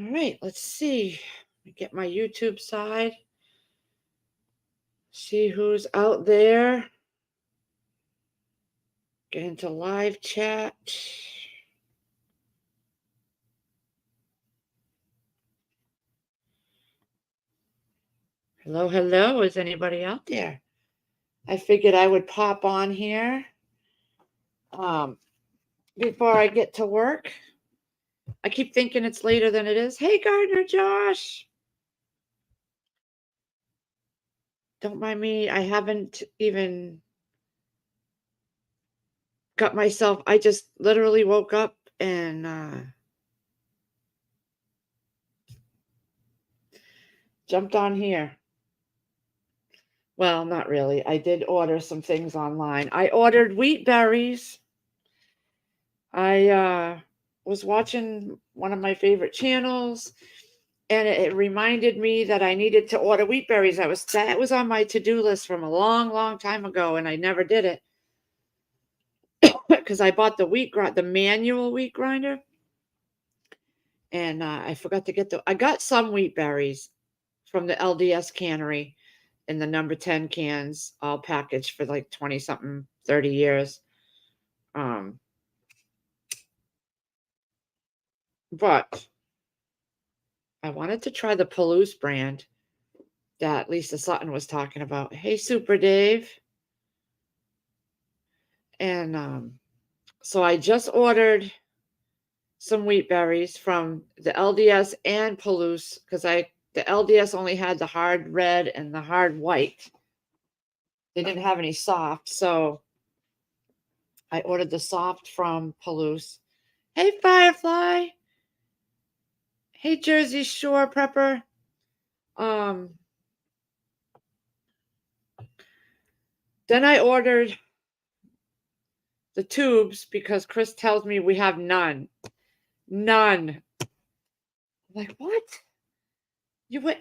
All right, let's see. Let me get my YouTube side. See who's out there. Get into live chat. Hello, hello. Is anybody out there? I figured I would pop on here before I get to work. I keep thinking it's later than it is. Hey, Gardner Josh. Don't mind me. I haven't even got myself. I just literally woke up and jumped on here. Well, not really. I did order some things online. I ordered wheat berries. I was watching one of my favorite channels, and it reminded me that I needed to order wheat berries. That was on my to-do list from a long, long time ago, and I never did it because I bought the manual wheat grinder, and I forgot to get I got some wheat berries from the LDS cannery in the number 10 cans, all packaged for like 20 something, 30 years. But I wanted to try the Palouse brand that Lisa Sutton was talking about. Hey, Super Dave. And so I just ordered some wheat berries from the LDS and Palouse because the LDS only had the hard red and the hard white. They didn't have any soft, so I ordered the soft from Palouse. Hey, Firefly. Hey, Jersey Shore Prepper. Then I ordered the tubes because Chris tells me we have none. None. I'm like, what? You wait,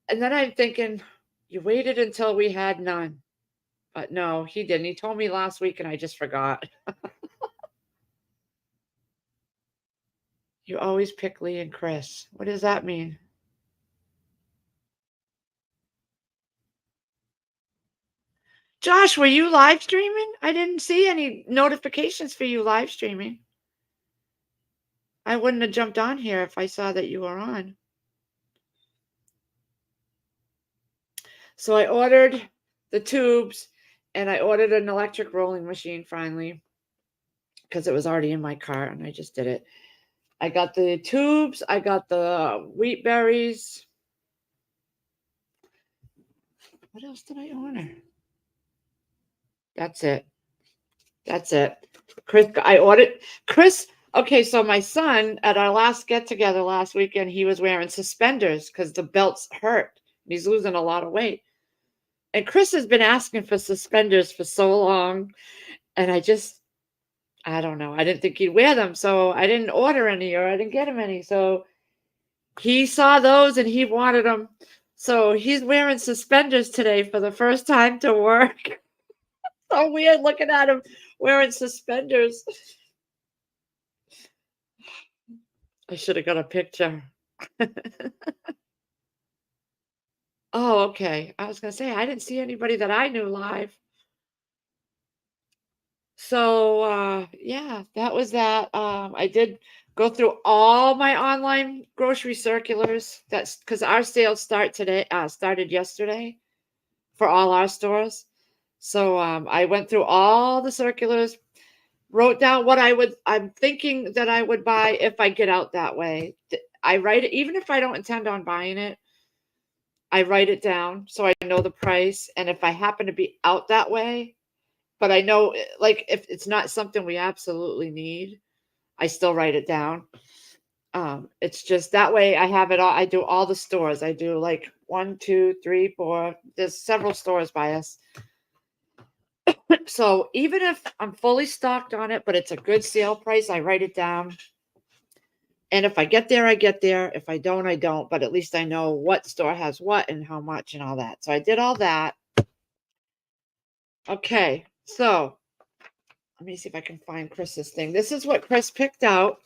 and then I'm thinking, you waited until we had none. But no, he didn't. He told me last week and I just forgot. You always pick Lee and Chris. What does that mean? Josh, were you live streaming? I didn't see any notifications for you live streaming. I wouldn't have jumped on here if I saw that you were on. So I ordered the tubes and I ordered an electric rolling machine finally because it was already in my cart and I just did it. I got the tubes. I got the wheat berries. What else did I order? That's it. That's it. I ordered Chris. Okay, so my son at our last get together last weekend, he was wearing suspenders because the belts hurt. He's losing a lot of weight. And Chris has been asking for suspenders for so long. And I don't know. I didn't think he'd wear them. So I didn't order any or I didn't get him any. So he saw those and he wanted them. So he's wearing suspenders today for the first time to work. So weird looking at him wearing suspenders. I should have got a picture. Oh, okay. I was going to say, I didn't see anybody that I knew live. So, yeah, that was that. I did go through all my online grocery circulars. That's because our sales started yesterday for all our stores. So, I went through all the circulars, wrote down what I'm thinking that I would buy if I get out that way. I write it, even if I don't intend on buying it, I write it down so I know the price. And if I happen to be out that way, but I know, like, if it's not something we absolutely need, I still write it down. It's just that way I have it all. I do all the stores. I do like 1, 2, 3, 4. There's several stores by us. So even if I'm fully stocked on it, but it's a good sale price, I write it down. And if I get there, I get there. If I don't, I don't. But at least I know what store has what and how much and all that. So I did all that. Okay. So let me see if I can find Chris's thing. This is what Chris picked out.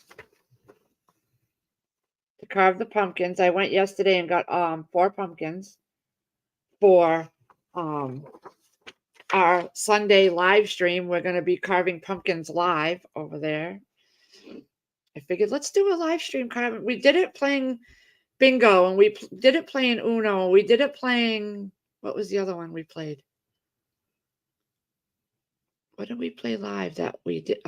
carve the pumpkins. I went yesterday and got 4 pumpkins for um our Sunday live stream. We're going to be carving pumpkins live over there. I figured let's do a live stream carving. We did it playing bingo, and we did it playing Uno. We did it playing, what was the other one we played? What did we play live that we did?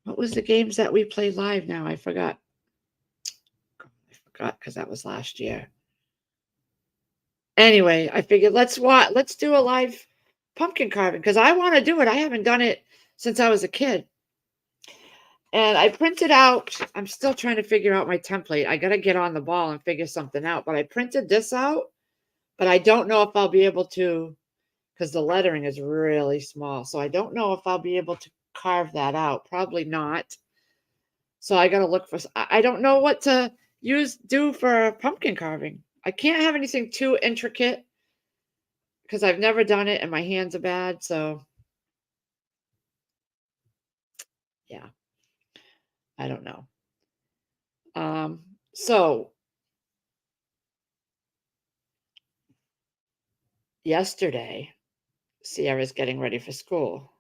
What was the games that we played live now? I forgot. I forgot because that was last year. Anyway, I figured let's do a live pumpkin carving because I want to do it. I haven't done it since I was a kid. And I printed out, I'm still trying to figure out my template. I got to get on the ball and figure something out. But I printed this out, but I don't know if I'll be able to, because the lettering is really small. So I don't know if I'll be able to carve that out. Probably not. So I got to look for, I don't know what to do for pumpkin carving. I can't have anything too intricate because I've never done it and my hands are bad. So yeah, I don't know. So yesterday, Sierra's getting ready for school.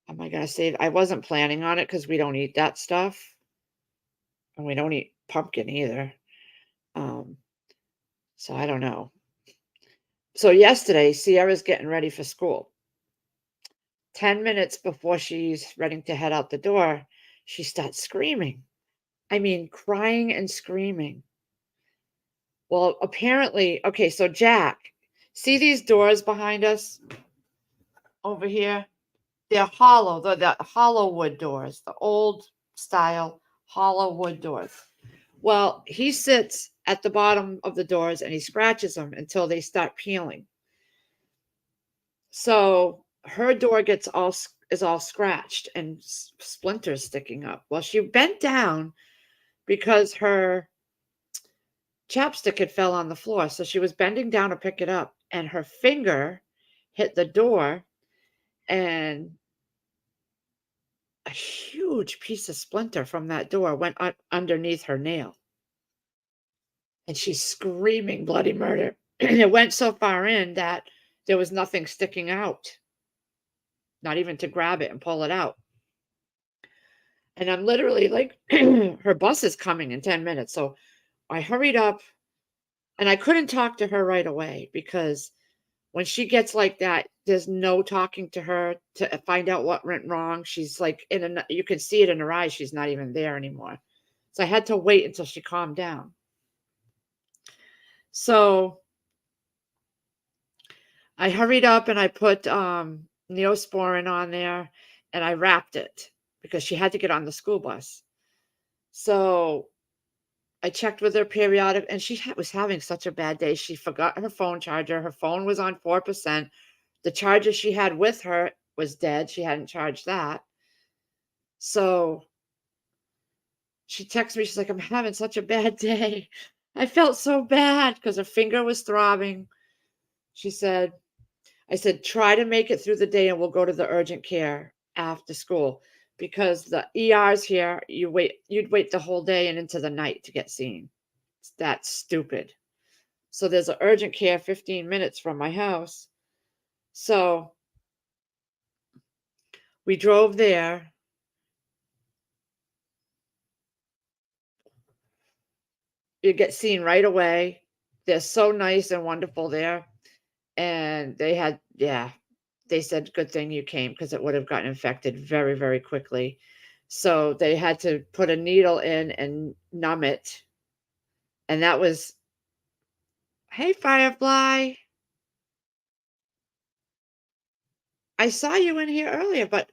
Am I going to save? I wasn't planning on it because we don't eat that stuff. And we don't eat pumpkin either. So I don't know. So yesterday, Sierra's getting ready for school. 10 minutes before she's ready to head out the door, she starts screaming. I mean, crying and screaming. Well, apparently, okay, so Jack, see these doors behind us over here? They're hollow. They're the hollow wood doors, the old style hollow wood doors. Well, he sits at the bottom of the doors and he scratches them until they start peeling. So her door is all scratched and splinters sticking up. Well, she bent down because her chapstick had fell on the floor. So she was bending down to pick it up, and her finger hit the door, and a huge piece of splinter from that door went underneath her nail. And she's screaming bloody murder. It went so far in that there was nothing sticking out, not even to grab it and pull it out. And I'm literally like, her bus is coming in 10 minutes. So I hurried up, and I couldn't talk to her right away because when she gets like that, there's no talking to her to find out what went wrong. She's like you can see it in her eyes. She's not even there anymore. So I had to wait until she calmed down. So I hurried up and I put Neosporin on there and I wrapped it because she had to get on the school bus. So I checked with her periodic, and she was having such a bad day. She forgot her phone charger. Her phone was on 4%. The charger she had with her was dead. She hadn't charged that. So she texted me. She's like, I'm having such a bad day. I felt so bad because her finger was throbbing. She said, I said, try to make it through the day and we'll go to the urgent care after school because the ERs here, you'd wait the whole day and into the night to get seen. It's that stupid. So there's an urgent care 15 minutes from my house. So we drove there. You get seen right away. They're so nice and wonderful there. And they said, good thing you came because it would have gotten infected very, very quickly. So they had to put a needle in and numb it. And that was, hey, Firefly. I saw you in here earlier, but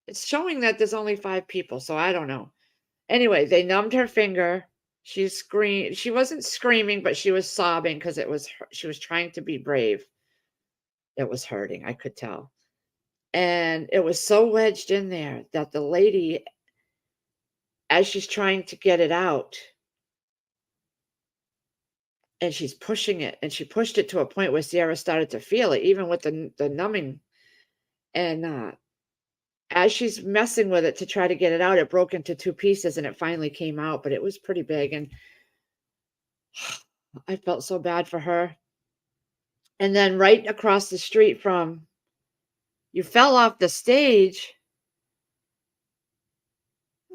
it's showing that there's only 5 people. So I don't know. Anyway, they numbed her finger. She screamed. She wasn't screaming, but she was sobbing because she was trying to be brave. It was hurting. I could tell. And it was so wedged in there that the lady, as she's trying to get it out, and she's pushing it, and she pushed it to a point where Sierra started to feel it, even with the numbing. And as she's messing with it to try to get it out, it broke into 2 pieces and it finally came out, but it was pretty big, and I felt so bad for her. And then right across the street from you fell off the stage.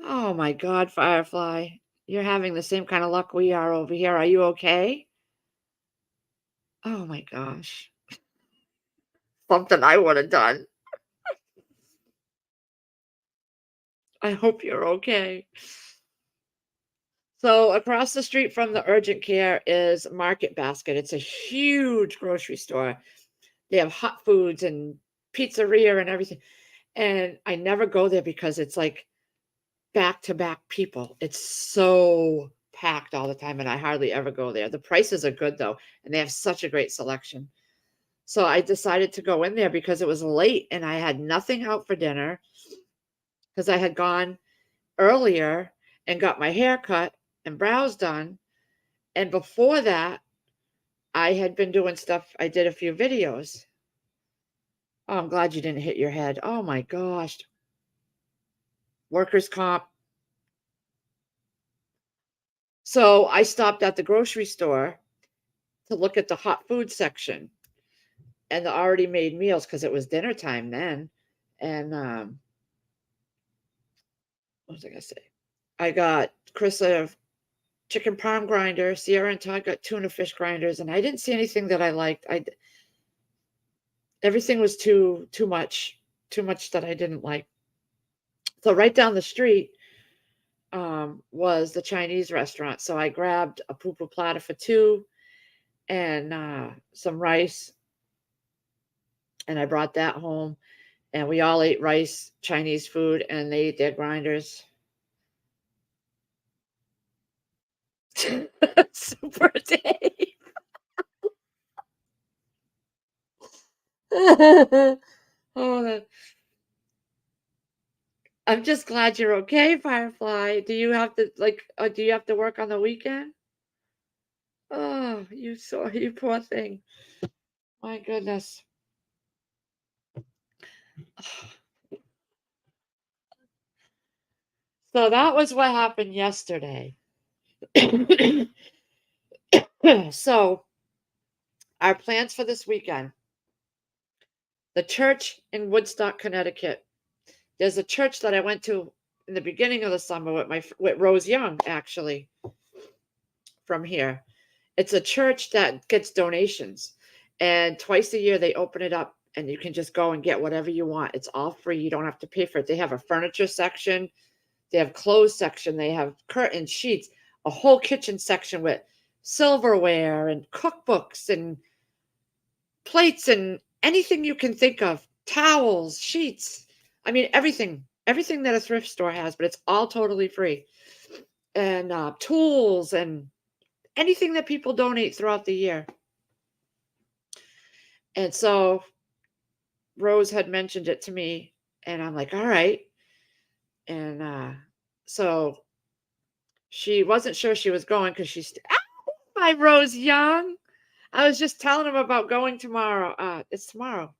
Oh my god, Firefly. You're having the same kind of luck we are over here. Are you okay? Oh my gosh. Something I would have done. I hope you're okay. So across the street from the urgent care is Market Basket. It's a huge grocery store. They have hot foods and pizzeria and everything. And I never go there because it's like back to back people. It's so packed all the time, and I hardly ever go there. The prices are good though, and they have such a great selection. So I decided to go in there because it was late and I had nothing out for dinner because I had gone earlier and got my hair cut and brows done. And before that, I had been doing stuff. I did a few videos. Oh, I'm glad you didn't hit your head. Oh my gosh. Workers' comp. So I stopped at the grocery store to look at the hot food section and the already made meals because it was dinner time then. And what was I gonna say? I got Chris a chicken parm grinder. Sierra and Todd got tuna fish grinders, and I didn't see anything that I liked. Everything was too much that I didn't like. So right down the street was the Chinese restaurant. So I grabbed a pupu platter for two and some rice, and I brought that home. And we all ate rice, Chinese food, and they ate their grinders. Super Dave. Oh, I'm just glad you're okay, Firefly. Do you have to do you have to work on the weekend? Oh, you poor thing. My goodness. So that was what happened yesterday. So our plans for this weekend. The church in Woodstock, Connecticut. There's a church that I went to in the beginning of the summer with with Rose Young, actually, from here. It's a church that gets donations, and twice a year they open it up, and you can just go and get whatever you want. It's all free. You don't have to pay for it. They have a furniture section, they have clothes section, they have curtain sheets, a whole kitchen section with silverware and cookbooks and plates and anything you can think of, towels, sheets. I mean, everything that a thrift store has, but it's all totally free. And tools and anything that people donate throughout the year. And so Rose had mentioned it to me, and I'm like, all right. And so she wasn't sure she was going because she's my Rose Young. I was just telling him about going tomorrow. It's tomorrow.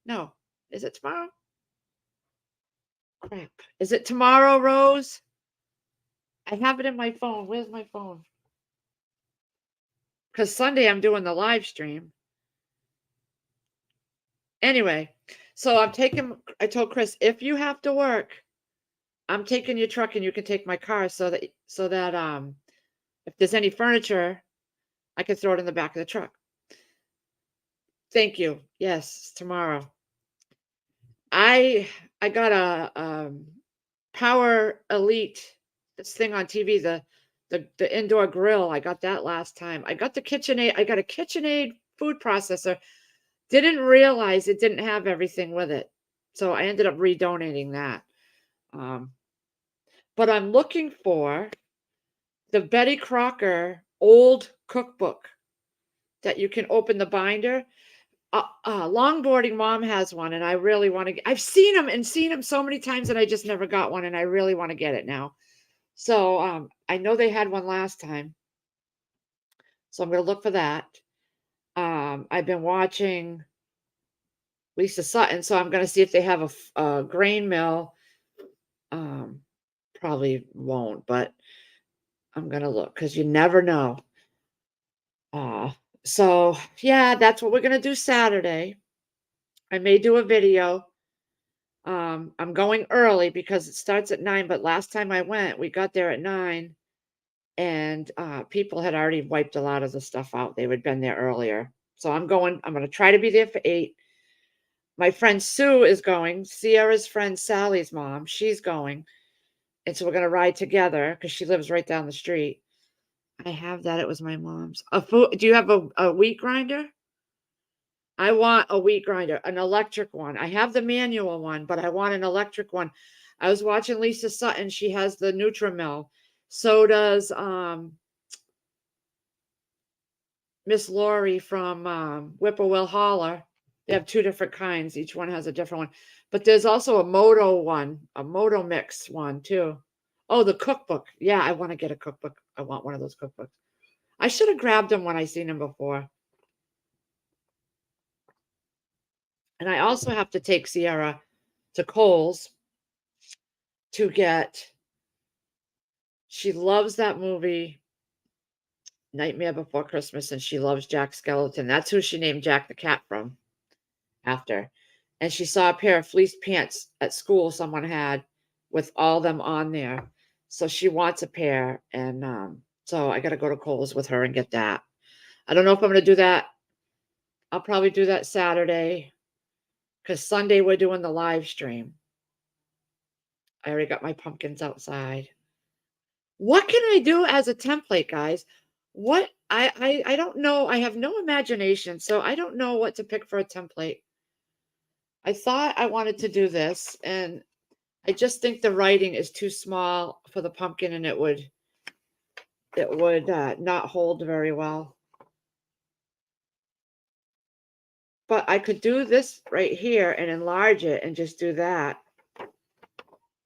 No, is it tomorrow? Crap. Is it tomorrow, Rose? I have it in my phone. Where's my phone? Because Sunday I'm doing the live stream. Anyway, so I told Chris, if you have to work, I'm taking your truck and you can take my car so that if there's any furniture, I can throw it in the back of the truck. Thank you. Yes, tomorrow. I got a Power Elite, this thing on TV, the indoor grill. I got that last time. I got the KitchenAid. I got a KitchenAid food processor. Didn't realize it didn't have everything with it, so I ended up redonating that. Um, but I'm looking for the Betty Crocker old cookbook that you can open the binder. Longboarding mom has one, and I really want to. I've seen them so many times, and I just never got one, and I really want to get it now. So I know they had one last time, so I'm going to look for that. I've been watching Lisa Sutton. So I'm going to see if they have a grain mill. Probably won't, but I'm going to look because you never know. Uh, so yeah, that's what we're going to do Saturday. I may do a video. I'm going early because it starts at 9, but last time I went, we got there at 9 and people had already wiped a lot of the stuff out. They had been there earlier. So I'm going to try to be there for 8. My friend Sue is going. Sierra's friend Sally's mom, she's going. And so we're going to ride together because she lives right down the street. I have that. It was my mom's. Do you have a wheat grinder? I want a wheat grinder, an electric one. I have the manual one, but I want an electric one. I was watching Lisa Sutton. She has the Nutramil. So does Miss Laurie from Whippoorwill Holler. They have 2 different kinds. Each one has a different one. But there's also a Moto one, a Moto Mix one too. Oh, the cookbook. Yeah, I want to get a cookbook. I want one of those cookbooks. I should have grabbed them when I seen them before. And I also have to take Sierra to Kohl's to get. She loves that movie, Nightmare Before Christmas, and she loves Jack Skellington. That's who she named Jack the Cat from after. And she saw a pair of fleece pants at school someone had with all them on there. So she wants a pair. And so I got to go to Kohl's with her and get that. I don't know if I'm going to do that. I'll probably do that Saturday because Sunday we're doing the live stream. I already got my pumpkins outside. What can I do as a template, guys? What I don't know. I have no imagination, so I don't know what to pick for a template. I thought I wanted to do this, and I just think the writing is too small for the pumpkin, and it would not hold very well. But I could do this right here and enlarge it and just do that.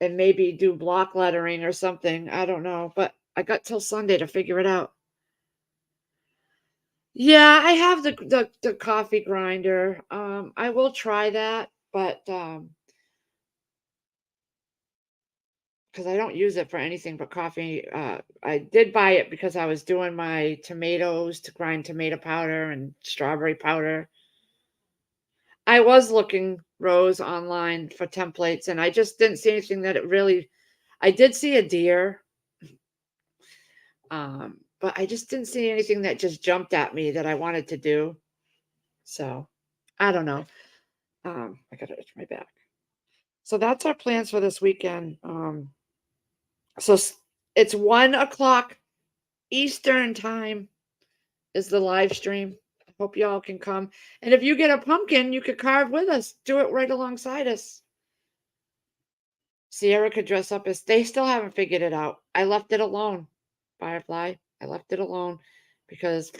And maybe do block lettering or something. I don't know. But I got till Sunday to figure it out. Yeah, I have the coffee grinder. I will try that, but because I don't use it for anything but coffee. I did buy it because I was doing my tomatoes to grind tomato powder and strawberry powder. I was looking, Rose, online for templates, and I just didn't see anything that it really. I did see a deer, but I just didn't see anything that just jumped at me that I wanted to do. So I don't know. I gotta itch my back. So that's our plans for this weekend. So it's 1 o'clock Eastern time is the live stream. I hope y'all can come. And if you get a pumpkin, you could carve with us. Do it right alongside us. Sierra could dress up as they still haven't figured it out. I left it alone, Firefly. I left it alone because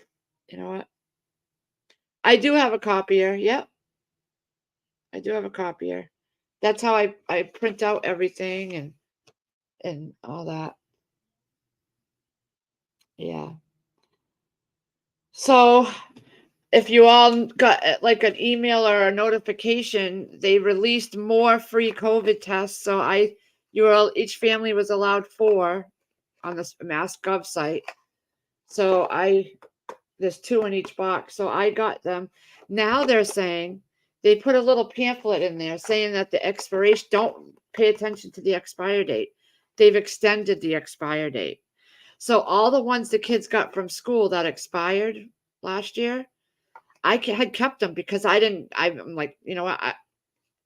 you know what? I do have a copier. Yep. I do have a copier. That's how I print out everything and all that. Yeah. So if you all got like an email or a notification, they released more free COVID tests. So each family was allowed 4 on this Mass.gov site. So there's 2 in each box. So I got them. Now they're saying they put a little pamphlet in there saying that the expiration, don't pay attention to the expire date. They've extended the expire date. So all the ones the kids got from school that expired last year, I had kept them because I'm like, you know what?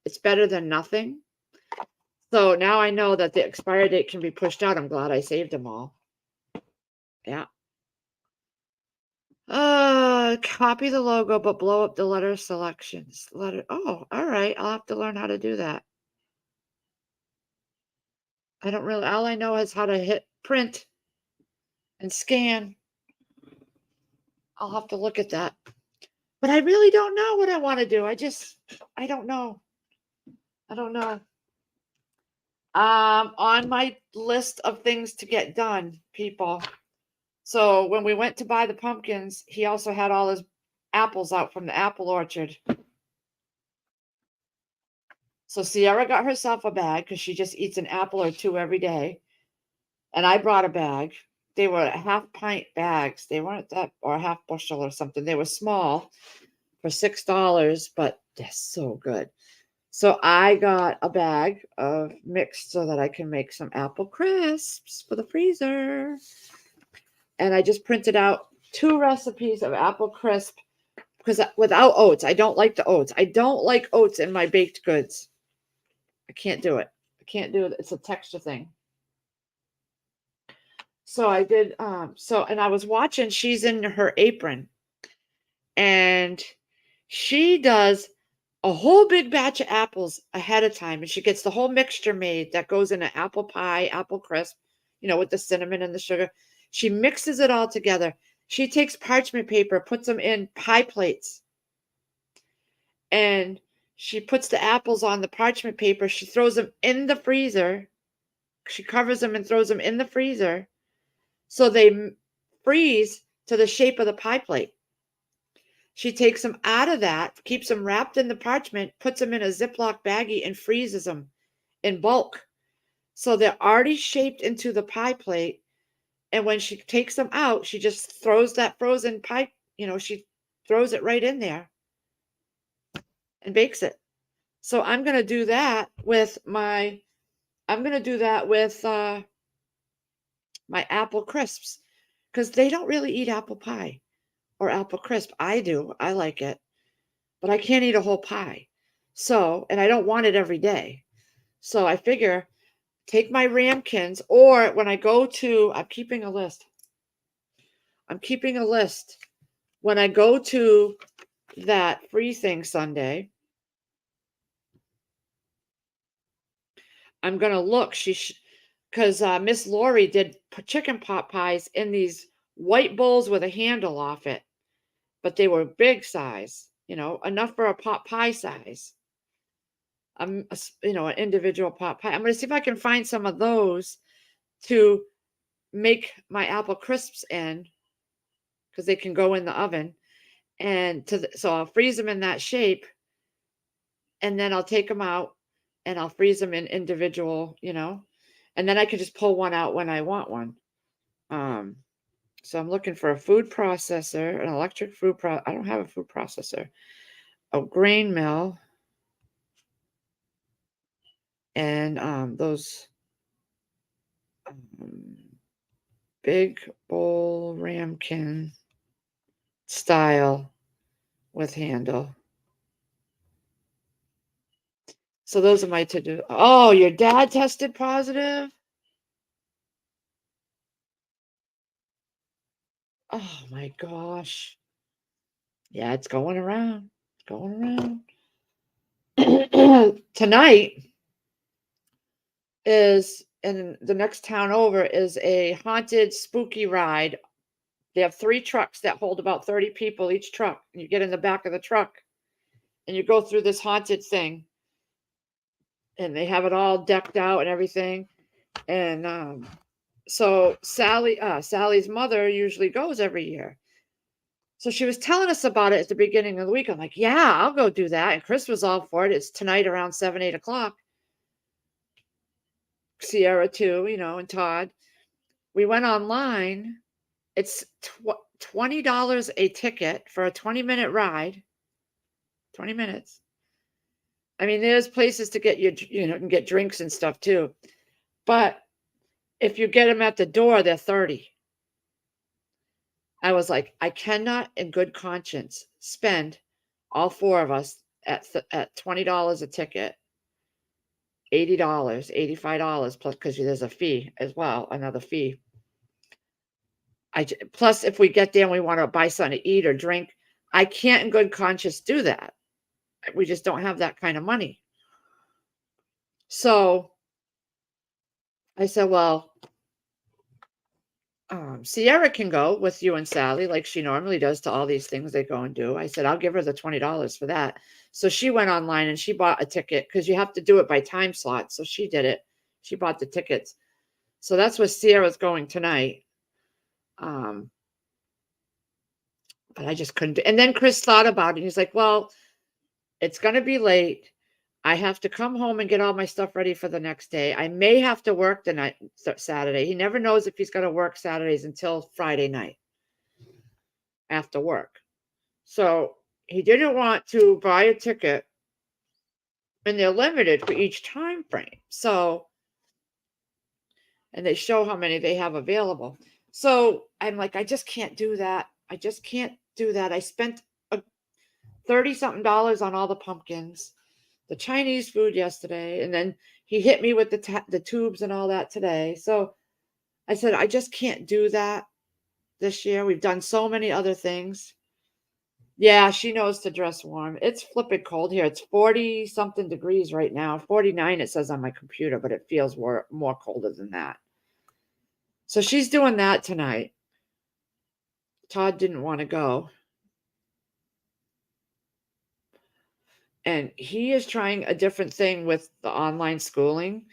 It's better than nothing. So now I know that the expiry date can be pushed out. I'm glad I saved them all. Yeah. Copy the logo, but blow up the letter selections. Oh, all right. I'll have to learn how to do that. All I know is how to hit print and scan. I'll have to look at that. But I really don't know what I want to do. I don't know. I don't know. On my list of things to get done, people. So when we went to buy the pumpkins, he also had all his apples out from the apple orchard. So Sierra got herself a bag because she just eats an apple or two every day. And I brought a bag. They were half pint bags. They weren't that, or a half bushel or something. They were small for $6, but they're so good. So I got a bag of mixed so that I can make some apple crisps for the freezer. And I just printed out 2 recipes of apple crisp because without oats, I don't like the oats. I don't like oats in my baked goods. I can't do it. I can't do it. It's a texture thing. So I did and I was watching, she's in her apron and she does a whole big batch of apples ahead of time and she gets the whole mixture made that goes in an apple pie, apple crisp, with the cinnamon and the sugar. She mixes it all together. She takes parchment paper, puts them in pie plates, and she puts the apples on the parchment paper. She throws them in the freezer. She covers them and throws them in the freezer so they freeze to the shape of the pie plate. She takes them out of that, keeps them wrapped in the parchment, puts them in a Ziploc baggie, and freezes them in bulk. So they're already shaped into the pie plate. And when she takes them out, she just throws that frozen pie, she throws it right in there and bakes it. So I'm going to do that with my my apple crisps because they don't really eat apple pie or apple crisp. I do. I like it, but I can't eat a whole pie. So, and I don't want it every day. So I figure take my ramekins, or when I go to, I'm keeping a list. When I go to that free thing Sunday, I'm going to look. Because Miss Lori did chicken pot pies in these white bowls with a handle off it, but they were big size, enough for a pot pie size. An individual pot pie. I'm going to see if I can find some of those to make my apple crisps in, because they can go in the oven. And so I'll freeze them in that shape, and then I'll take them out and I'll freeze them in individual, and then I can just pull one out when I want one. So I'm looking for a food processor, an electric I don't have a food processor, a grain mill, and those big bowl ramekin style with handle. So those are my to-do. Oh, your dad tested positive? Oh my gosh. Yeah, it's going around. It's going around. Tonight is, in the next town over, is a haunted spooky ride. They have 3 trucks that hold about 30 people each truck. And you get in the back of the truck and you go through this haunted thing. And they have it all decked out and everything. And so Sally's mother usually goes every year. So she was telling us about it at the beginning of the week. I'm like, yeah, I'll go do that. And Chris was all for it. It's tonight around 7, 8 o'clock. Sierra too, and Todd. We went online. It's $20 a ticket for a 20-minute ride. 20 minutes. I mean, there's places to get and get drinks and stuff too. But if you get them at the door, they're 30. I was like, I cannot in good conscience spend, all 4 of us, at $20 a ticket, $80, $85 plus, because there's a fee as well, another fee. Plus, if we get there and we want to buy something to eat or drink, I can't in good conscience do that. We just don't have that kind of money. So I said, well, Sierra can go with you and Sally like she normally does to all these things they go and do. I said, I'll give her the $20 for that. So she went online and she bought a ticket because you have to do it by time slot. So she did it. She bought the tickets. So that's where Sierra's going tonight. But I just couldn't. And then Chris thought about it. He's like, well, it's going to be late. I have to come home and get all my stuff ready for the next day. I may have to work the night Saturday. He never knows if he's going to work Saturdays until Friday night after work. So he didn't want to buy a ticket, and they're limited for each time frame. So, and they show how many they have available. So I'm like, I just can't do that. I just can't do that. I spent 30 something dollars on all the pumpkins, the Chinese food yesterday, and then he hit me with the tubes and all that today. So I said, I just can't do that this year. We've done so many other things. Yeah, she knows to dress warm. It's flipping cold here. It's 40 something degrees right now. 49 it says on my computer, but it feels more colder than that. So she's doing that tonight. Todd didn't want to go. And he is trying a different thing with the online schooling.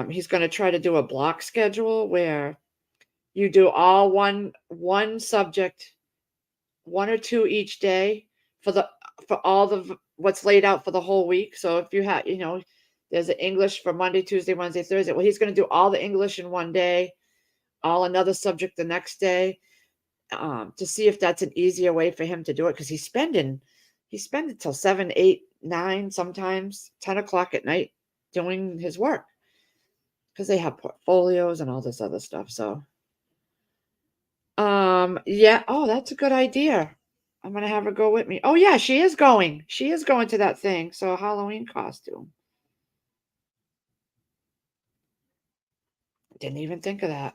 He's going to try to do a block schedule where you do all one subject, one or two each day for all the what's laid out for the whole week. So if you have, there's an English for Monday, Tuesday, Wednesday, Thursday. Well, he's going to do all the English in one day, all another subject the next day, to see if that's an easier way for him to do it, because he's spending till 7, 8, 9, sometimes 10 o'clock at night doing his work because they have portfolios and all this other stuff. So, yeah. Oh, that's a good idea. I'm gonna have her go with me. Oh yeah, she is going. She is going to that thing. So a Halloween costume. Didn't even think of that.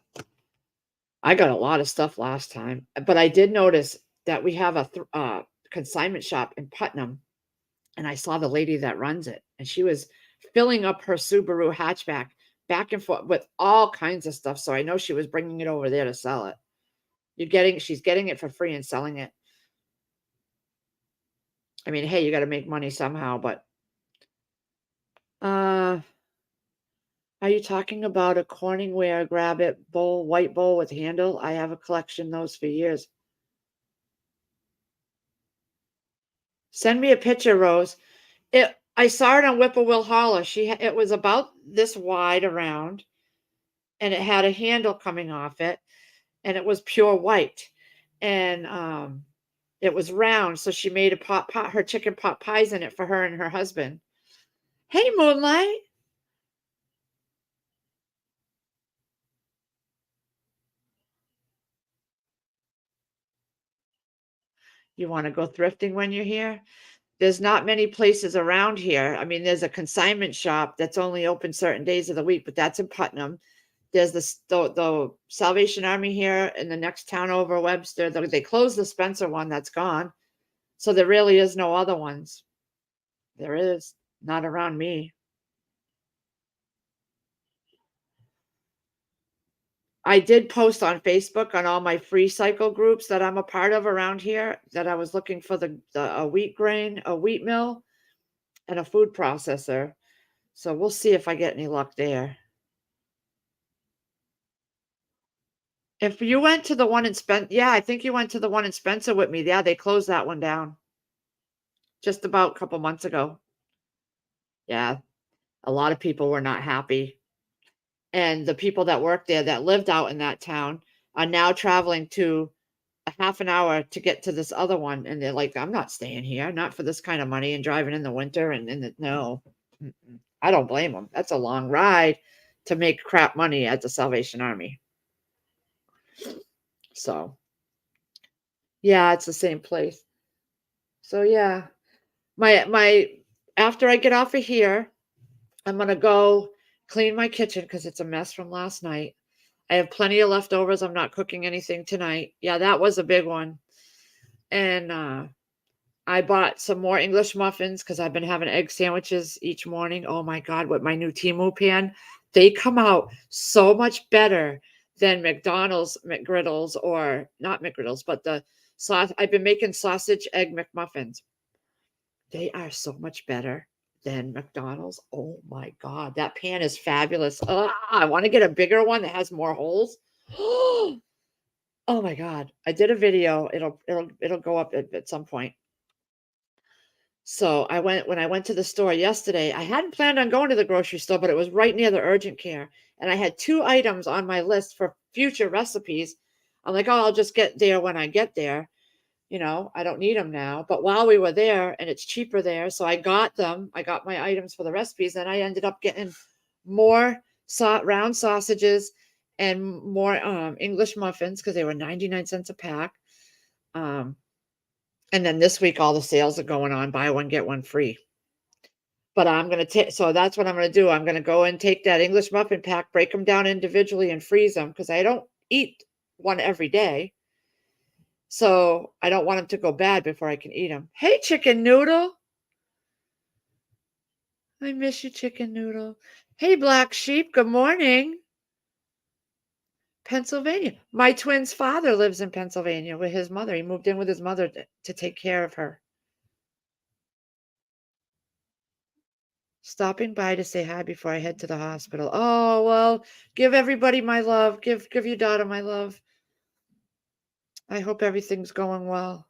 I got a lot of stuff last time, but I did notice that we have a consignment shop in Putnam, and I saw the lady that runs it, and she was filling up her Subaru hatchback back and forth with all kinds of stuff. So I know she was bringing it over there to sell it. She's getting it for free and selling it. I mean, hey, you got to make money somehow, but are you talking about a Corningware Grab It bowl, white bowl with handle? I have a collection of those for years. Send me a picture, Rose. I saw it on Whippoorwill Holler. It was about this wide around, and it had a handle coming off it, and it was pure white, and it was round. So she made her chicken pot pies in it for her and her husband. Hey, Moonlight. You want to go thrifting when you're here? There's not many places around here. I mean, there's a consignment shop that's only open certain days of the week, but that's in Putnam. There's the Salvation Army here in the next town over, Webster. They closed the Spencer one, that's gone. So there really is no other ones. There is not around me. I did post on Facebook on all my free cycle groups that I'm a part of around here that I was looking for a wheat grain, a wheat mill, and a food processor. So we'll see if I get any luck there. If you went to the one in yeah, I think you went to the one in Spencer with me. Yeah, they closed that one down just about a couple months ago. Yeah, a lot of people were not happy. And the people that worked there that lived out in that town are now traveling to a half an hour to get to this other one. And they're like, I'm not staying here, not for this kind of money and driving in the winter. No, I don't blame them. That's a long ride to make crap money at the Salvation Army. So, yeah, it's the same place. So, yeah, my after I get off of here, I'm gonna go clean my kitchen because it's a mess from last night. I have plenty of leftovers. I'm not cooking anything tonight. Yeah, that was a big one. And I bought some more English muffins because I've been having egg sandwiches each morning. Oh my God, with my new Temu pan, they come out so much better than McDonald's McGriddles, or not McGriddles, but the sauce. I've been making sausage egg McMuffins. They are so much better than McDonald's. Oh my God, that pan is fabulous. I want to get a bigger one that has more holes. Oh my God. I did a video. It'll go up at some point. So when I went to the store yesterday, I hadn't planned on going to the grocery store, but it was right near the urgent care. And I had two items on my list for future recipes. I'm like, oh, I'll just get there when I get there. I don't need them now. But while we were there, and it's cheaper there, so I got them. I got my items for the recipes, and I ended up getting more round sausages and more English muffins because they were 99 cents a pack. Um, and then this week, all the sales are going on, buy one, get one free. But I'm going to take, so that's what I'm going to do. I'm going to go and take that English muffin pack, break them down individually and freeze them because I don't eat one every day. So I don't want them to go bad before I can eat them. Hey, Chicken Noodle. I miss you, Chicken Noodle. Hey, Black Sheep. Good morning. Pennsylvania. My twin's father lives in Pennsylvania with his mother. He moved in with his mother to take care of her. Stopping by to say hi before I head to the hospital. Oh, well, give everybody my love. Give your daughter my love. I hope everything's going well.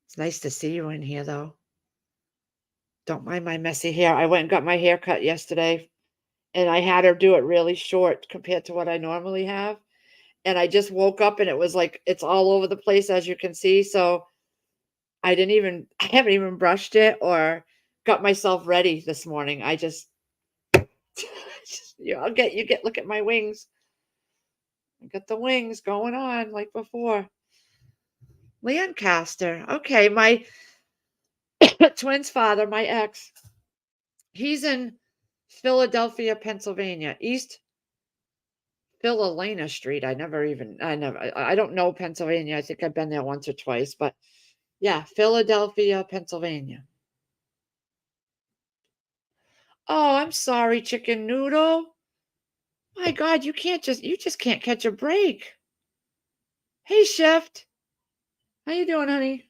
It's nice to see you in here, though. Don't mind my messy hair. I went and got my hair cut yesterday, and I had her do it really short compared to what I normally have. And I just woke up and it was like it's all over the place, as you can see. So I haven't even brushed it or got myself ready this morning. I just, look at my wings. I got the wings going on like before. Lancaster. Okay, my twin's father, my ex, he's in Philadelphia, Pennsylvania, East Philolina Street. I don't know Pennsylvania. I think I've been there once or twice, but yeah, Philadelphia, Pennsylvania. Oh, I'm sorry, Chicken Noodle. My God, you just can't catch a break. Hey, Shift. How you doing, honey?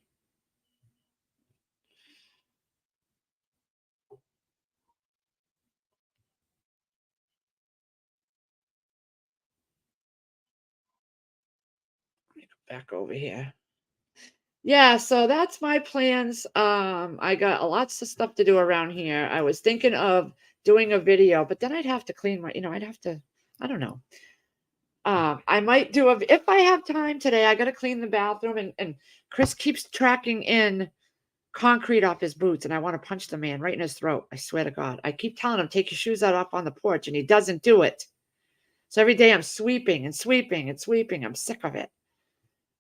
Back over here. Yeah, so that's my plans. I got lots of stuff to do around here. I was thinking of doing a video, but then I'd have to clean I'd have to, I don't know. I might do if I have time today, I got to clean the bathroom and Chris keeps tracking in concrete off his boots and I want to punch the man right in his throat. I swear to God. I keep telling him, take your shoes out up on the porch and he doesn't do it. So every day I'm sweeping and sweeping and sweeping. I'm sick of it.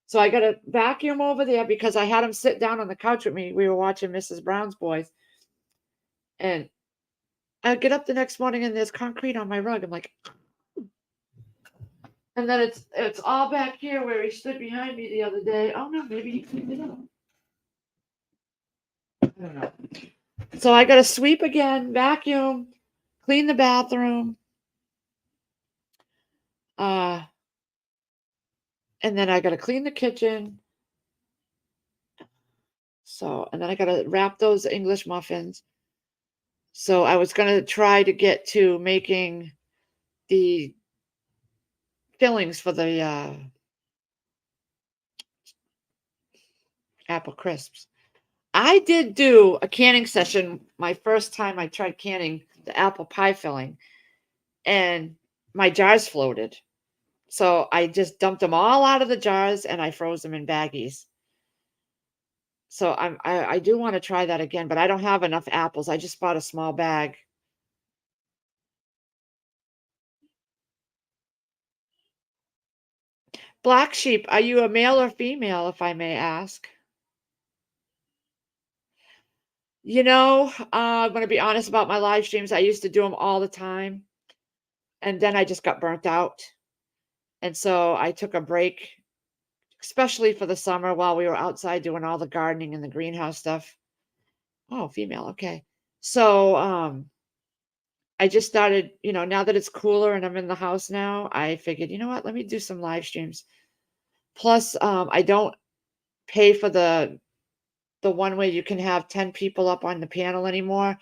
So I got to vacuum over there because I had him sit down on the couch with me. We were watching Mrs. Brown's Boys. And I get up the next morning and there's concrete on my rug. I'm like, and then it's all back here where he stood behind me the other day. Oh no, maybe he cleaned it up. I don't know. So I got to sweep again, vacuum, clean the bathroom. And then I got to clean the kitchen. So, and then I got to wrap those English muffins. So I was going to try to get to making the fillings for the apple crisps. I did do a canning session my first time I tried canning the apple pie filling, and my jars floated. So I just dumped them all out of the jars and I froze them in baggies. So I do want to try that again, but I don't have enough apples. I just bought a small bag. Black Sheep, are you a male or female, if I may ask? I'm going to be honest about my live streams. I used to do them all the time, and then I just got burnt out. And so I took a break, especially for the summer while we were outside doing all the gardening and the greenhouse stuff. Oh, female. Okay. So, I just started, now that it's cooler and I'm in the house now, I figured, you know what, let me do some live streams. Plus, I don't pay for the one way you can have 10 people up on the panel anymore.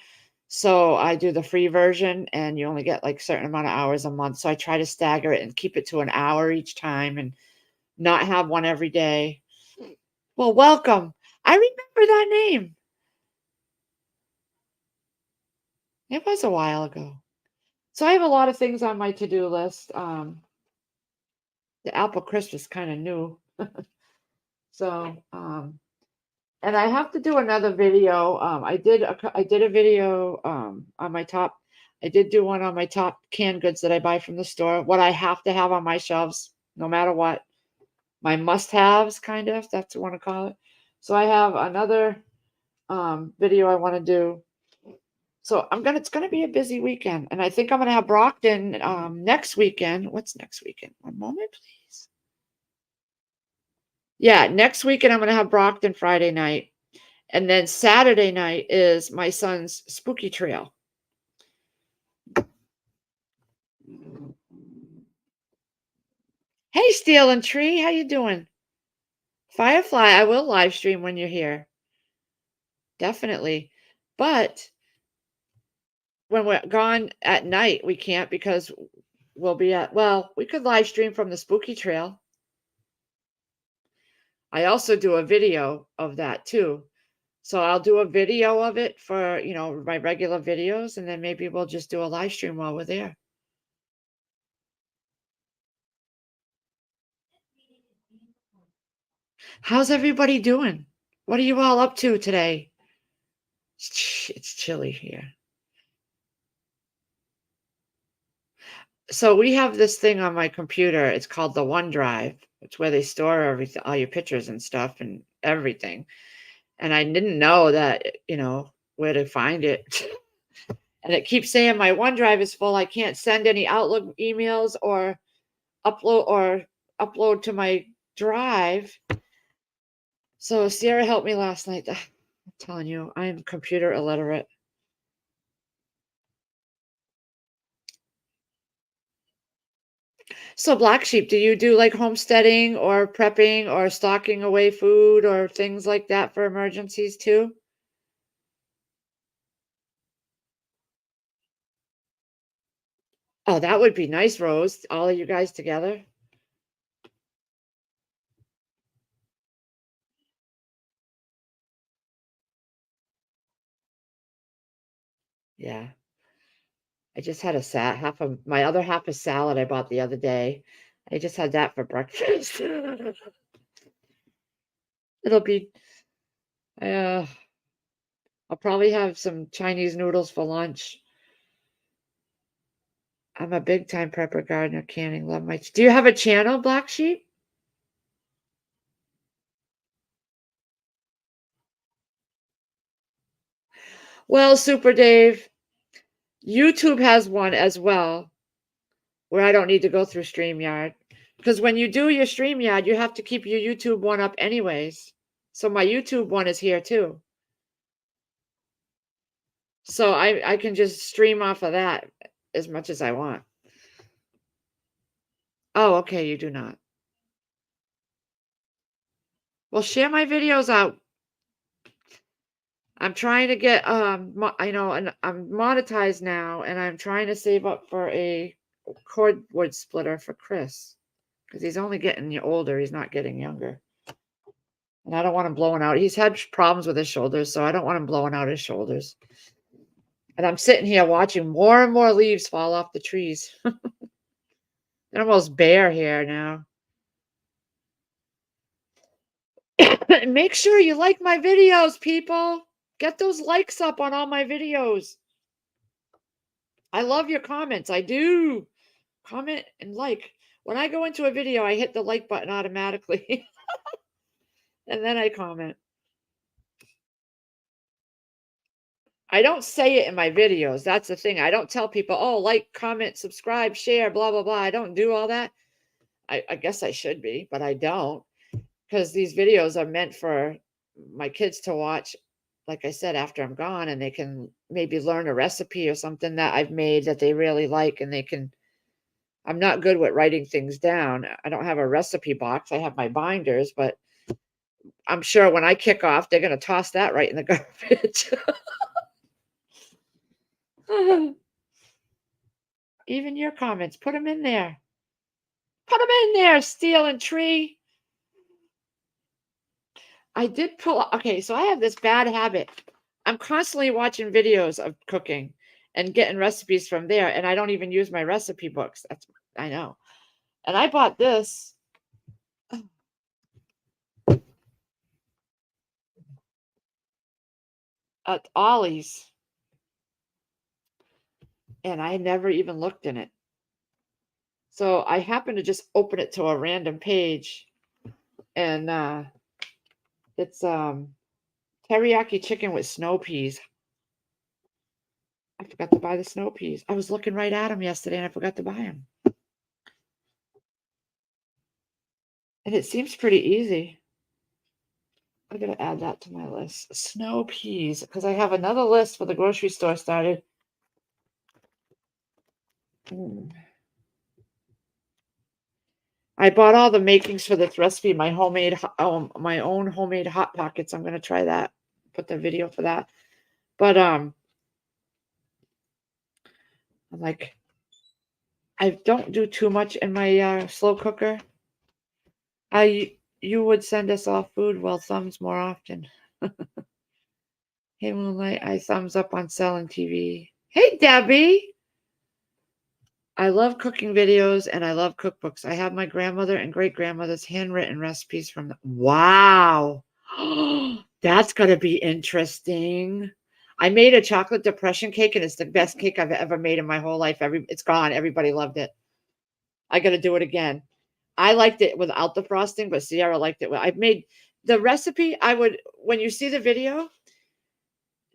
So I do the free version and you only get like a certain amount of hours a month. So I try to stagger it and keep it to an hour each time and not have one every day. Well, welcome. I remember that name. It was a while ago. So I have a lot of things on my to-do list. The apple crisp is kind of new. So, and I have to do another video. I did a video on my top. I did do one on my top canned goods that I buy from the store. What I have to have on my shelves, no matter what, my must-haves, kind of. That's what I want to call it. So I have another video I want to do. So it's gonna be a busy weekend, and I think I'm gonna have Brockton next weekend. What's next weekend? One moment, please. Yeah, next weekend I'm gonna have Brockton Friday night. And then Saturday night is my son's spooky trail. Hey, Steel and Tree, how you doing? Firefly, I will live stream when you're here. Definitely. But when we're gone at night, we can't because we'll be we could live stream from the spooky trail. I also do a video of that too. So I'll do a video of it for, my regular videos, and then maybe we'll just do a live stream while we're there. How's everybody doing? What are you all up to today? It's chilly here. So we have this thing on my computer. It's called the OneDrive. It's where they store everything, all your pictures and stuff and everything. And I didn't know that, where to find it. And it keeps saying my OneDrive is full. I can't send any Outlook emails or upload to my drive. So Sierra helped me last night. I'm telling you, I am computer illiterate. So Black Sheep, do you do like homesteading or prepping or stocking away food or things like that for emergencies too? Oh, that would be nice, Rose. All of you guys together. Yeah. I just had half of my other half of salad I bought the other day. I just had that for breakfast. It'll be uh I'll probably have some Chinese noodles for lunch. I'm a big time prepper, gardener, canning, love my. Do you have a channel, Black Sheep? Well, Super Dave, YouTube has one as well where I don't need to go through StreamYard. Because when you do your StreamYard, you have to keep your YouTube one up anyways. So my YouTube one is here too. So I can just stream off of that as much as I want. Oh, okay, you do not. Well, share my videos out. I'm trying to get and I'm monetized now, and I'm trying to save up for a cordwood splitter for Chris because he's only getting older. He's not getting younger, and I don't want him blowing out. He's had problems with his shoulders, so I don't want him blowing out his shoulders. And I'm sitting here watching more and more leaves fall off the trees. They're almost bare here now. Make sure you like my videos, people. Get those likes up on all my videos. I love your comments. I do. Comment and like. When I go into a video, I hit the like button automatically. And then I comment. I don't say it in my videos. That's the thing. I don't tell people, oh, like, comment, subscribe, share, blah, blah, blah. I don't do all that. I guess I should be, but I don't. Because these videos are meant for my kids to watch, like I said, after I'm gone, and they can maybe learn a recipe or something that I've made that they really like, and they can. I'm not good with writing things down. I don't have a recipe box. I have my binders, but I'm sure when I kick off, they're going to toss that right in the garbage. Even your comments, put them in there. Put them in there, Steel and Tree. I did pull okay, so I have this bad habit. I'm constantly watching videos of cooking and getting recipes from there, and I don't even use my recipe books. That's I know. And I bought this at Ollie's, and I never even looked in it. So I happened to just open it to a random page, and it's teriyaki chicken with snow peas. I forgot to buy the snow peas. I was looking right at them yesterday, and I forgot to buy them. And it seems pretty easy. I gotta add that to my list. Snow peas, because I have another list for the grocery store started. Mm. I bought all the makings for this recipe, my my own homemade hot pockets. I'm gonna try that. Put the video for that. But I'm like, I don't do too much in my slow cooker. You would send us all food, well, thumbs more often. Hey, Moonlight, I thumbs up on selling TV. Hey, Debbie. I love cooking videos and I love cookbooks. I have my grandmother and great grandmother's handwritten recipes from the wow. That's gonna be interesting. I made a chocolate depression cake and it's the best cake I've ever made in my whole life. It's gone. Everybody loved it. I gotta do it again. I liked it without the frosting, but Sierra liked it. I made the recipe. I would when you see the video,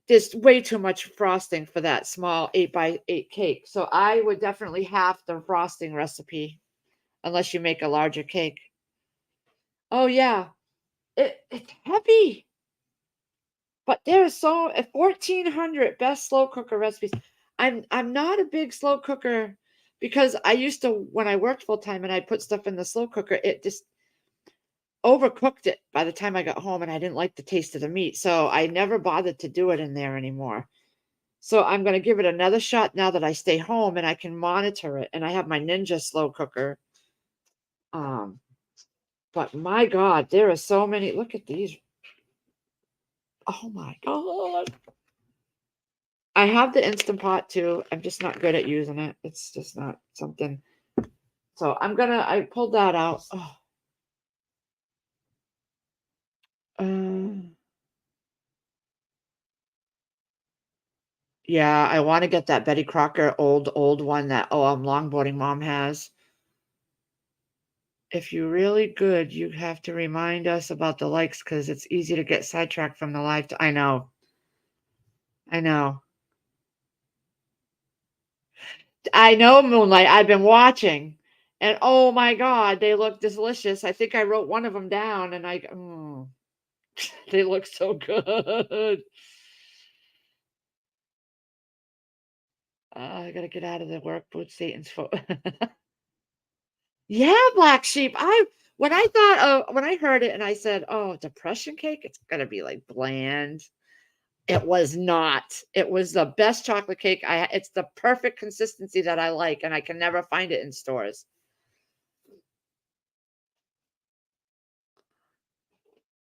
there's way too much frosting for that small 8 by 8 cake. So I would definitely have the frosting recipe unless you make a larger cake. Oh yeah, it's heavy, but there is 1,400 best slow cooker recipes. I'm not a big slow cooker because I used to when I worked full time and I put stuff in the slow cooker. It just overcooked it by the time I got home, and I didn't like the taste of the meat, so I never bothered to do it in there anymore. So I'm gonna give it another shot now that I stay home and I can monitor it, and I have my Ninja slow cooker. Um, but my God, there are so many. Look at these. Oh my God. I have the Instant Pot too. I'm just not good at using it. It's just not something. So I pulled that out. Oh, um, yeah, I want to get that Betty Crocker old one that longboarding mom has. If you're really good, you have to remind us about the likes because it's easy to get sidetracked from the live. I know. I know. I know, Moonlight. I've been watching. And oh my God, they look delicious. I think I wrote one of them down and they look so good. I gotta get out of the work boots, Satan's foot. Yeah, black sheep. When I heard it and I said, "Oh, depression cake, it's gonna be like bland." It was not. It was the best chocolate cake it's the perfect consistency that I like, and I can never find it in stores.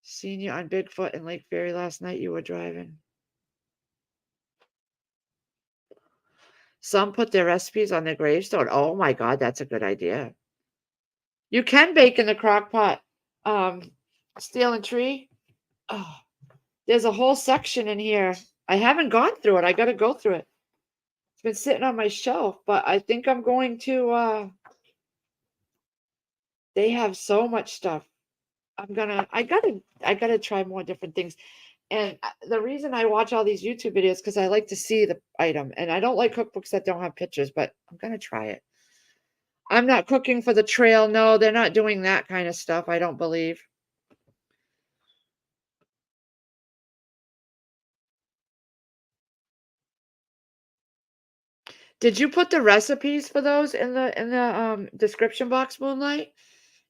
Seen you on Bigfoot in Lake Erie last night. You were driving. Some put their recipes on their gravestone. Oh my God, that's a good idea. You can bake in the crock pot. Um, Steel and Tree. Oh, there's a whole section in here. I haven't gone through it. I got to go through it. It's been sitting on my shelf, but I think I'm going to. They have so much stuff. I gotta try more different things. And the reason I watch all these YouTube videos because I like to see the item, and I don't like cookbooks that don't have pictures, but I'm gonna try it. I'm not cooking for the trail. No, they're not doing that kind of stuff. I don't believe. Did you put the recipes for those in the description box, Moonlight?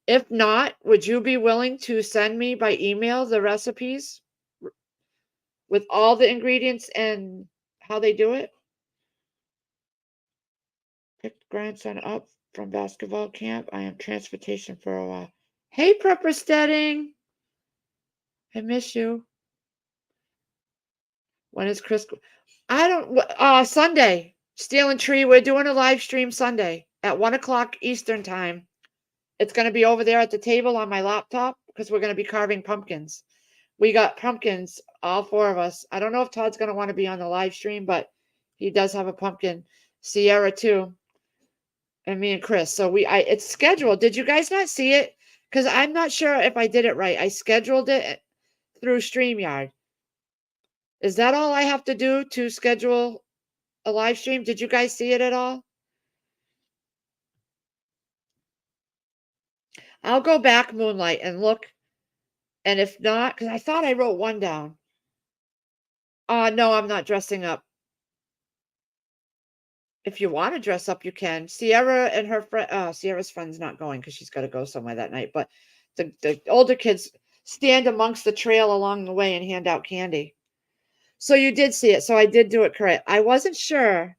If not, would you be willing to send me by email the recipes with all the ingredients and how they do it? Picked grandson up from basketball camp. I am transportation for a while. Hey, Prepper Steading. I miss you. When is Chris? I don't. Sunday. Steel and Tree. We're doing a live stream Sunday at 1 o'clock Eastern time. It's going to be over there at the table on my laptop because we're going to be carving pumpkins. We got pumpkins, all four of us. I don't know if Todd's going to want to be on the live stream, but he does have a pumpkin. Sierra too, and me and Chris. So it's scheduled. Did you guys not see it? Because I'm not sure if I did it right. I scheduled it through StreamYard. Is that all I have to do to schedule a live stream? Did you guys see it at all? I'll go back, Moonlight, and look. And if not, because I thought I wrote one down. No, I'm not dressing up. If you want to dress up, you can. Sierra and her friend, Sierra's friend's not going because she's got to go somewhere that night. But the older kids stand amongst the trail along the way and hand out candy. So you did see it. So I did do it correct. I wasn't sure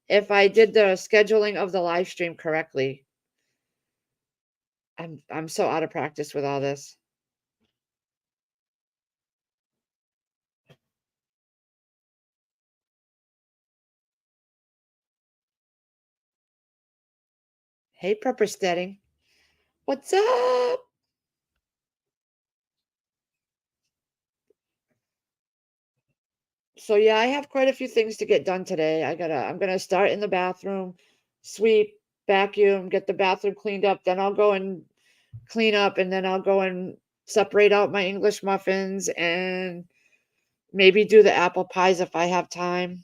if I did the scheduling of the live stream correctly. I'm so out of practice with all this. Hey, Pepper Steading. What's up? So yeah, I have quite a few things to get done today. I'm gonna start in the bathroom, sweep, vacuum, get the bathroom cleaned up, then I'll go and clean up, and then I'll go and separate out my English muffins and maybe do the apple pies if I have time.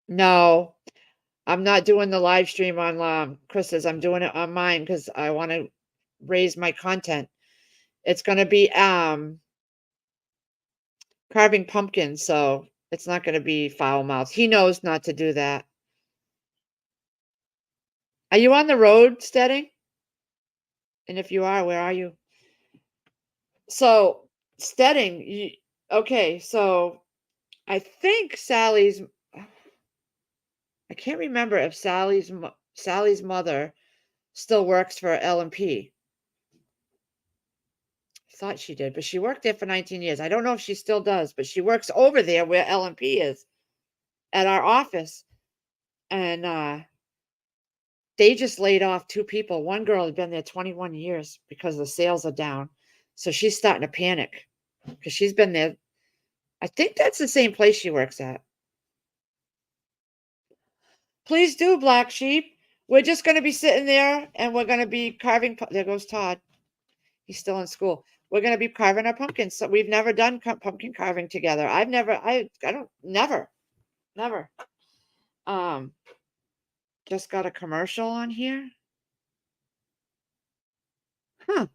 No, I'm not doing the live stream on Chris's. I'm doing it on mine because I want to raise my content. It's gonna be carving pumpkins, so it's not gonna be foul mouthed. He knows not to do that. Are you on the road, Steading? And if you are, where are you? So, Steading, okay, so I think I can't remember if Sally's mother still works for L&P. I thought she did, but she worked there for 19 years. I don't know if she still does, but she works over there where L&P is at our office. And they just laid off two people. One girl had been there 21 years because the sales are down. So she's starting to panic because she's been there. I think that's the same place she works at. Please do, Black Sheep. We're just going to be sitting there and we're going to be carving. There goes Todd. He's still in school. We're going to be carving our pumpkins. So we've never done pumpkin carving together. I don't, never. Um, just got a commercial on here. Huh.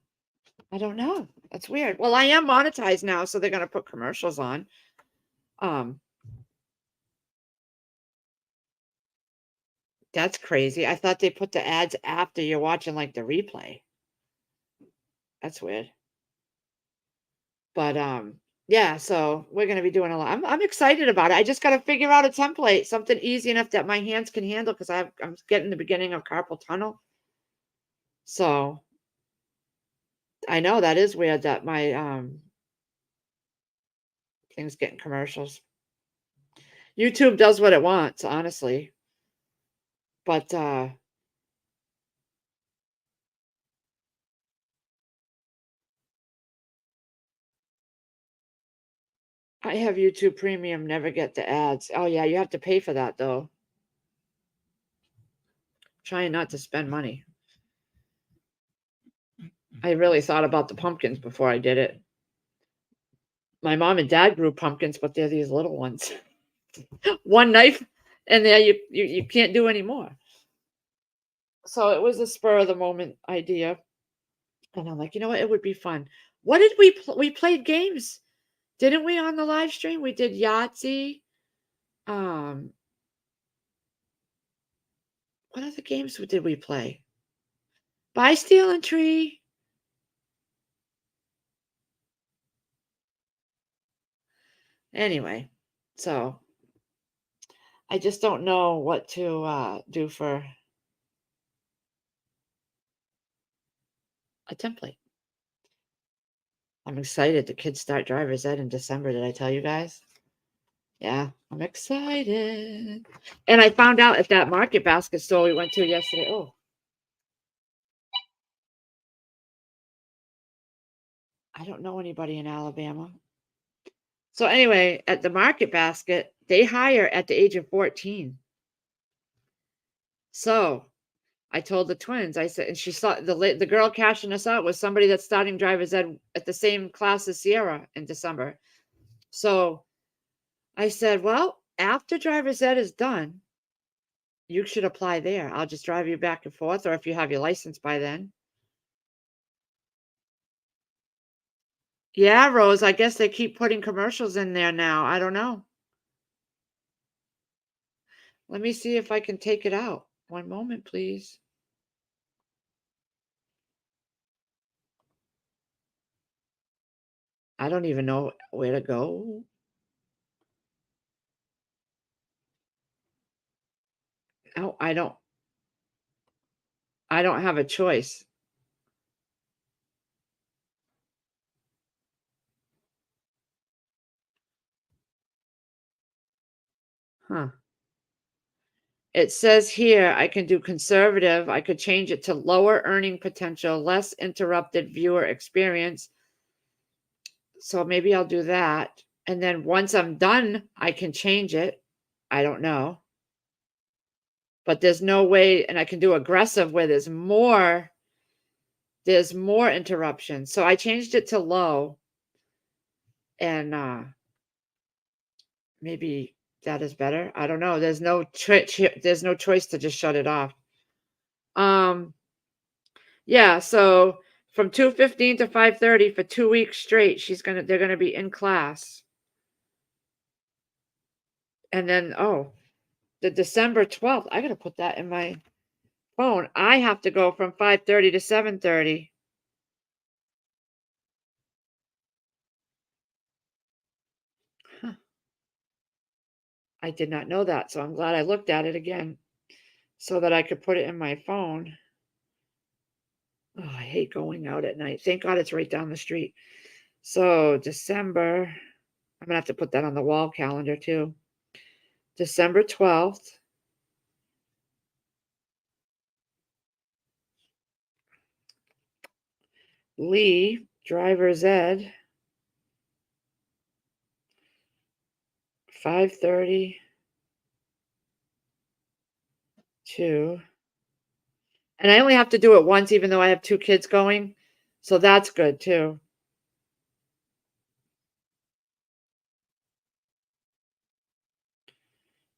I don't know. That's weird. Well, I am monetized now, so they're going to put commercials on. That's crazy. I thought they put the ads after you're watching like the replay. That's weird. But yeah, so we're gonna be doing a lot. I'm excited about it. I just gotta figure out a template, something easy enough that my hands can handle because I'm getting the beginning of carpal tunnel. So I know that is weird that my thing's getting commercials. YouTube does what it wants, honestly. But I have YouTube Premium, never get the ads. Oh yeah, you have to pay for that though. Trying not to spend money. I really thought about the pumpkins before I did it. My mom and dad grew pumpkins, but they're these little ones. One knife, and there you can't do any more. So it was a spur of the moment idea, and I'm like, you know what? It would be fun. What did we played games, didn't we, on the live stream? We did Yahtzee. What other games did we play? Buy, Steel and Tree. Anyway, so I just don't know what to do for a template. I'm excited. The kids start driver's ed in December. Did I tell you guys? Yeah, I'm excited. And I found out at that Market Basket store we went to yesterday. Oh, I don't know anybody in Alabama. So anyway, at the Market Basket, they hire at the age of 14. So I told the twins, I said, and she saw the girl cashing us out was somebody that's starting driver's ed at the same class as Sierra in December. So I said, well, after driver's ed is done, you should apply there. I'll just drive you back and forth, or if you have your license by then. Yeah, Rose, I guess they keep putting commercials in there now. I don't know. Let me see if I can take it out. One moment, please. I don't even know where to go. Oh, I don't have a choice. Huh. It says here I can do conservative. I could change it to lower earning potential, less interrupted viewer experience. So maybe I'll do that. And then once I'm done, I can change it. I don't know. But there's no way, and I can do aggressive where there's more interruptions. So I changed it to low, and maybe that is better. I don't know. There's no choice to just shut it off. Um yeah, so from 2:15 to 5:30 for 2 weeks straight, they're going to be in class. And then the December 12th, I got to put that in my phone. I have to go from 5:30 to 7:30. Huh. I did not know that, so I'm glad I looked at it again so that I could put it in my phone. Oh, I hate going out at night. Thank God it's right down the street. So, December, I'm gonna have to put that on the wall calendar too. December 12th. Lee, driver's ed, 5:30 to, and I only have to do it once, even though I have 2 kids going. So that's good too.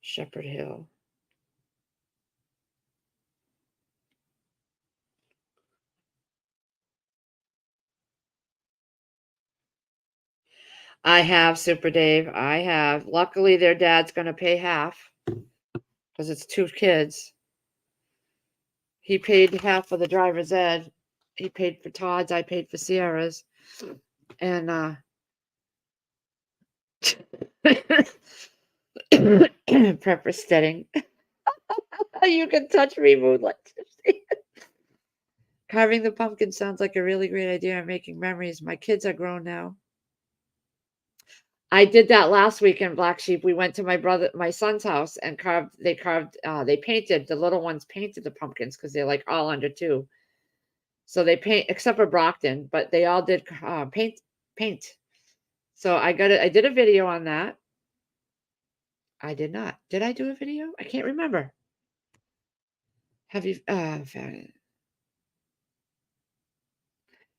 Shepherd Hill. I have Super Dave. I have. Luckily, their dad's going to pay half because it's 2 kids. He paid half for the driver's ed. He paid for Todd's. I paid for Sierra's. And Prepper steading. You can touch me, Moonlight. Carving the pumpkin sounds like a really great idea. I'm making memories. My kids are grown now. I did that last week in Black Sheep. We went to my son's house and they painted, the little ones painted the pumpkins because they're like all under 2. So they paint, except for Brockton, but they all did paint. So I did a video on that. I did not. Did I do a video? I can't remember. Have you,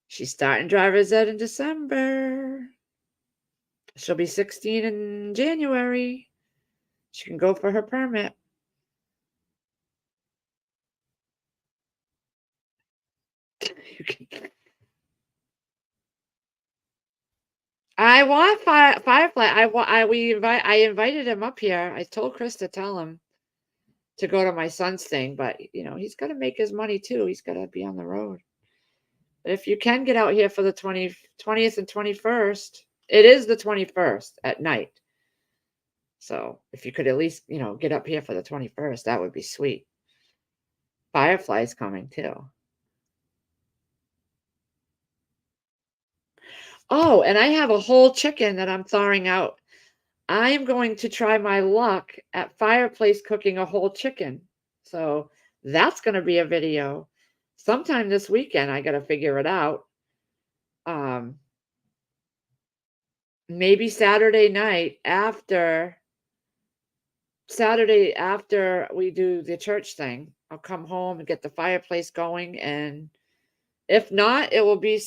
she's starting driver's ed in December. She'll be 16 in January. She can go for her permit. I want Firefly. I invited him up here. I told Chris to tell him to go to my son's thing, but he's got to make his money too. He's got to be on the road. But if you can get out here for the 20th and 21st, it is the 21st at night. So if you could at least, get up here for the 21st, that would be sweet. Firefly's coming too. Oh, and I have a whole chicken that I'm thawing out. I am going to try my luck at fireplace cooking a whole chicken. So that's going to be a video sometime this weekend. I got to figure it out. Um, maybe Saturday after we do the church thing, I'll come home and get the fireplace going. And if not, it will be,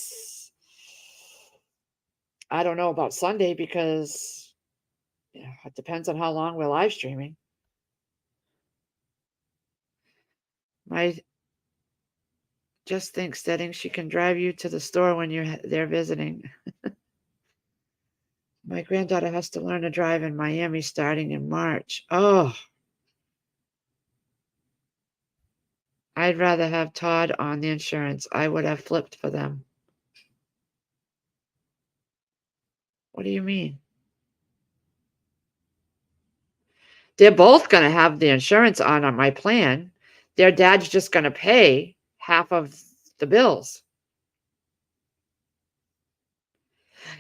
I don't know about Sunday because yeah, it depends on how long we're live streaming. My just think settings, she can drive you to the store when you're there visiting. My granddaughter has to learn to drive in Miami starting in March. Oh, I'd rather have Todd on the insurance. I would have flipped for them. What do you mean? They're both going to have the insurance on my plan. Their dad's just going to pay half of the bills.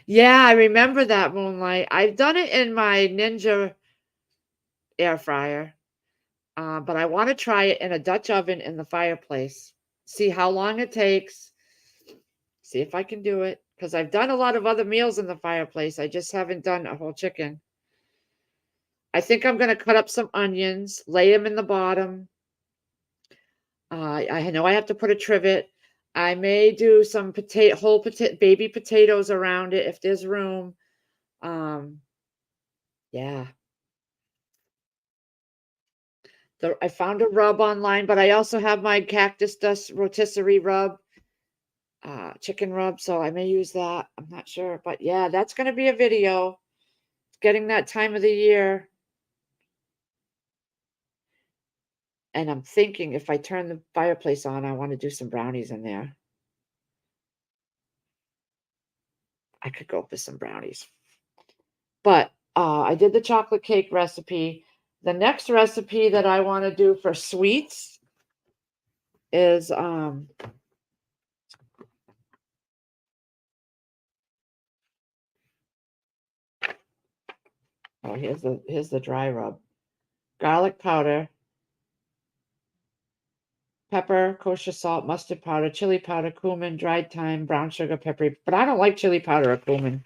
Yeah, I remember that, Moonlight. I've done it in my Ninja air fryer, but I want to try it in a Dutch oven in the fireplace. See how long it takes. See if I can do it. Because I've done a lot of other meals in the fireplace. I just haven't done a whole chicken. I think I'm going to cut up some onions, lay them in the bottom. I know I have to put a trivet. I may do some whole baby potatoes around it if there's room. Yeah. I found a rub online, but I also have my Cactus Dust rotisserie rub, chicken rub, so I may use that. I'm not sure, but yeah, that's going to be a video. Getting that time of the year. And I'm thinking if I turn the fireplace on, I want to do some brownies in there. I could go for some brownies. But I did the chocolate cake recipe. The next recipe that I want to do for sweets is oh, here's the dry rub. Garlic powder, pepper, kosher salt, mustard powder, chili powder, cumin, dried thyme, brown sugar, pepper. But I don't like chili powder or cumin.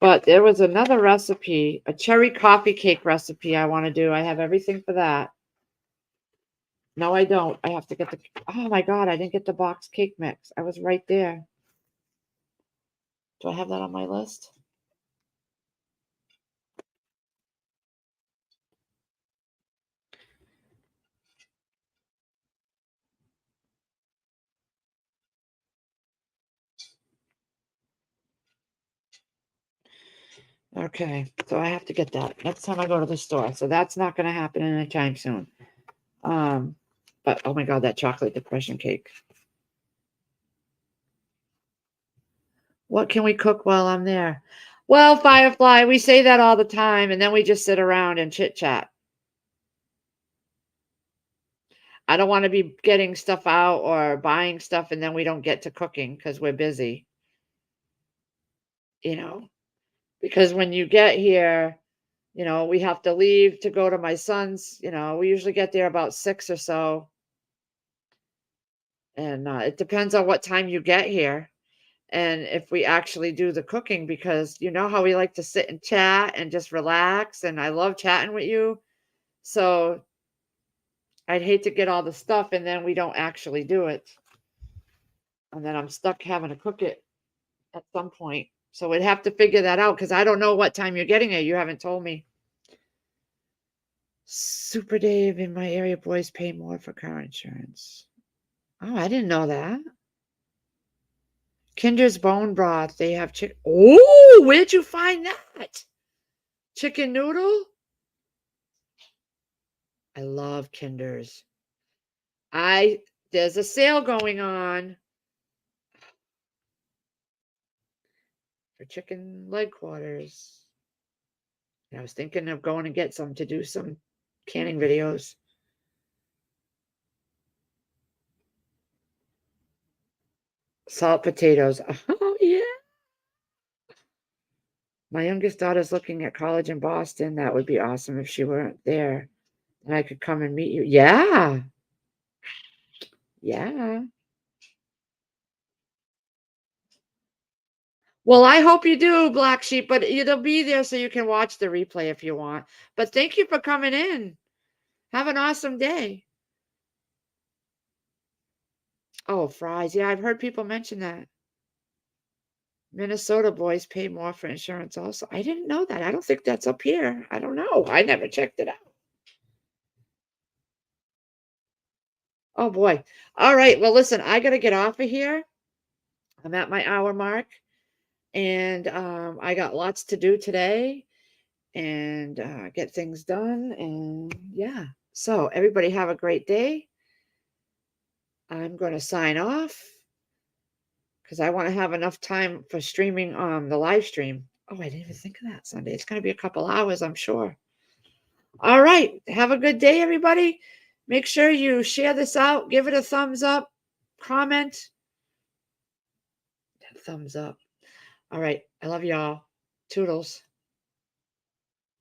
But there was another recipe, a cherry coffee cake recipe I want to do. I have everything for that. No, I don't. I have to get the, oh my God, I didn't get the box cake mix. I was right there. Do I have that on my list? Okay, so I have to get that next time I go to the store. So that's not going to happen anytime soon. But oh my God, that chocolate depression cake. What can we cook while I'm there? Well, Firefly, we say that all the time, and then we just sit around and chit chat. I don't want to be getting stuff out or buying stuff, and then we don't get to cooking because we're busy. You know, because when you get here, we have to leave to go to my son's. We usually get there about 6 or so. And it depends on what time you get here and if we actually do the cooking, because you know how we like to sit and chat and just relax. And I love chatting with you. So I'd hate to get all the stuff and then we don't actually do it. And then I'm stuck having to cook it at some point. So we'd have to figure that out because I don't know what time you're getting it. You haven't told me. Super Dave, in my area, boys pay more for car insurance. Oh, I didn't know that. Kinder's bone broth. They have chicken. Oh, where'd you find that? Chicken noodle? I love Kinder's. There's a sale going on for chicken leg quarters. I was thinking of going and get some to do some canning videos. Salt potatoes. Oh, yeah. My youngest daughter's looking at college in Boston. That would be awesome if she weren't there and I could come and meet you. Yeah. Yeah. Well, I hope you do, Black Sheep, but it'll be there so you can watch the replay if you want. But thank you for coming in. Have an awesome day. Oh, fries. Yeah, I've heard people mention that. Minnesota boys pay more for insurance also. I didn't know that. I don't think that's up here. I don't know. I never checked it out. Oh boy. All right. Well, listen, I got to get off of here. I'm at my hour mark and I got lots to do today and get things done. And yeah. So, everybody have a great day. I'm going to sign off because I want to have enough time for streaming the live stream. Oh, I didn't even think of that Sunday. It's going to be a couple hours, I'm sure. All right. Have a good day, everybody. Make sure you share this out, give it a thumbs up, comment, thumbs up. All right. I love y'all. Toodles.